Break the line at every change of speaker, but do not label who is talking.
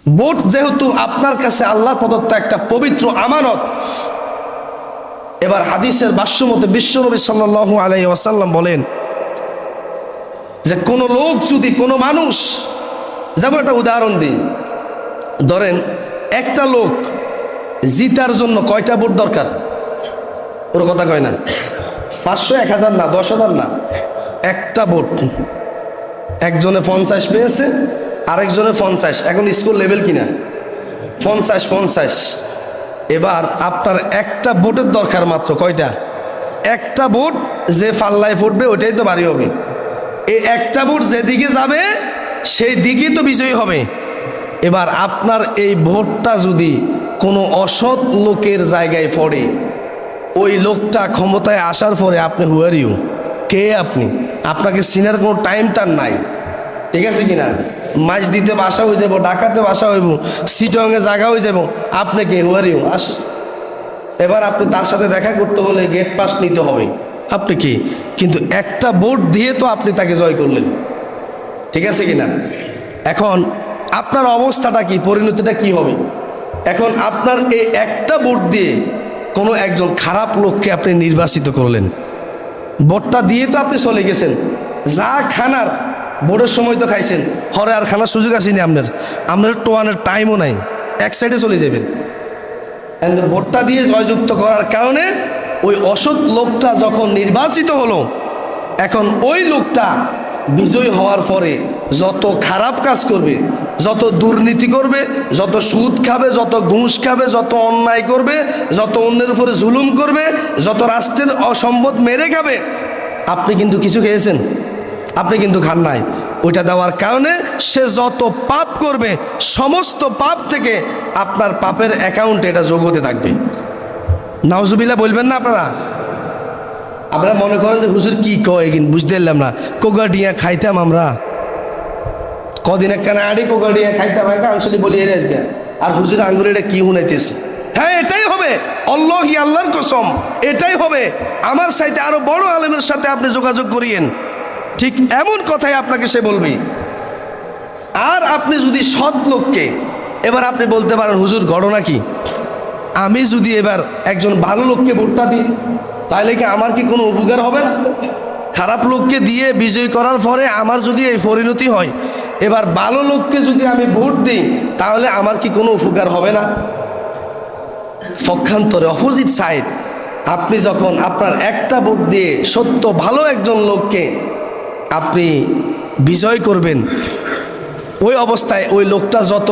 Vote যেহেতু আপনার কাছে আল্লাহ প্রদত্ত একটা পবিত্র আমানত, এবার হাদিসের ভাষ্য মতে বিশ্বনবী সাল্লাল্লাহু আলাইহি ওয়াসাল্লাম বলেন যে কোনো লোক যদি, কোনো মানুষ, যেমন একটা উদাহরণ দিই, ধরেন একটা লোক জিতার জন্য কয়টা ভোট দরকার? ওর কথা কয় না, 500, 1000 না, 10,000 না, একটা ভোট। একজনে 50 পেয়েছে, আরেকজনে 50। এখন স্কুল লেভেল কিনা 50-50। এবার আপনার একটা ভোটের দরকার মাত্র কয়টা? একটা ভোট যে পাল্লায় ফুটবে ওটাই তো বাড়ি হবে। এই একটা ভোট যেদিকে যাবে সেই দিকেই তো বিজয়ী হবে। এবার আপনার এই ভোটটা যদি কোনো অসৎ লোকের জায়গায় পড়ে, ওই লোকটা ক্ষমতায় আসার পরে আপনি হুয়ার ইউ, কে আপনি? আপনাকে চিনার কোনো টাইম তার নাই, ঠিক আছে কিনা? মাছ দিতে বাসা হয়ে যাব, ডাকাতে বাসা হইব, সিটংয়ে জায়গা হয়ে যাব, আপনি কে? হুয়ার ইউ? আসুন। এবার আপনি তার সাথে দেখা করতে হলে গেট পাস নিতে হবে, আপনি কি? কিন্তু একটা ভোট দিয়ে তো আপনি তাকে জয় করলেন, ঠিক আছে কিনা? এখন আপনার অবস্থাটা কি, পরিণতিটা কি হবে? এখন আপনার এই একটা ভোট দিয়ে কোনো একজন খারাপ লোককে আপনি নির্বাচিত করলেন, ভোটটা দিয়ে তো আপনি চলে গেছেন, যা খানার ভোটের সময় তো খাইছেন, হরে আর খানার সুযোগ আসেনি আপনার, আপনার টোয়ানের টাইমও নাই, এক সাইডে চলে যাবেন। ভোটটা দিয়ে জয়যুক্ত করার কারণে ওই অসৎ লোকটা যখন নির্বাচিত হলো, এখন ওই লোকটা বিজয়ী হওয়ার পরে যত খারাপ কাজ করবে, যত দুর্নীতি করবে, যত সুদ খাবে, যত ঘুষ খাবে, যত অন্যায় করবে, যত অন্যের উপরে জুলুম করবে, যত রাষ্ট্রের অসম্পদ মেরে খাবে, আপনি কিন্তু কিছু খেয়েছেন? আপনি কিন্তু খান নাই। ওইটা দেওয়ার কারণে সে যত পাপ করবে, সমস্ত পাপ থেকে আপনার পাপের অ্যাকাউন্টে এটা যোগ হতে থাকবে। নাউজুবিল্লাহ বলবেন না আপনারা? আপনারা মনে করেন যে হুজুর কি কয়, কিন্তু বুঝতে পারলাম না। কোকাডিয়া খাইতাম আমরা, কদিন একখানে আড়ি কোকাডিয়া খাইতাম, একটা আঞ্চলিক বলি এর আজকে, আর হুজুর আঙ্গুর এটা কি শুনাইতেছে। হ্যাঁ, এটাই হবে, আল্লাহি, আল্লাহর কসম, এটাই হবে। আমার সাথে আরো বড় আলেমের সাথে আপনি যোগাযোগ করিয়েন, ঠিক এমন কথাই আপনাকে সে বলবে। আর আপনি যদি সৎ লোককে, এবার আপনি বলতে পারেন হুজুর ঘটনা কি, আমি যদি এবার একজন ভালো লোককে ভোটটা দিই, তাহলে কি আমার কি কোনো উপকার হবে না? খারাপ লোককে দিয়ে বিজয় করার পরে আমার যদি এই পরিণতি হয়, এবার ভালো লোককে যদি আমি ভোট দিই, তাহলে আমার কি কোনো উপকার হবে না? পক্ষান্তরে অপোজিট সাইড, আপনি যখন আপনার একটা ভোট দিয়ে সত্য ভালো একজন লোককে আপনি বিজয় করবেন, ওই অবস্থায় ওই লোকটা যত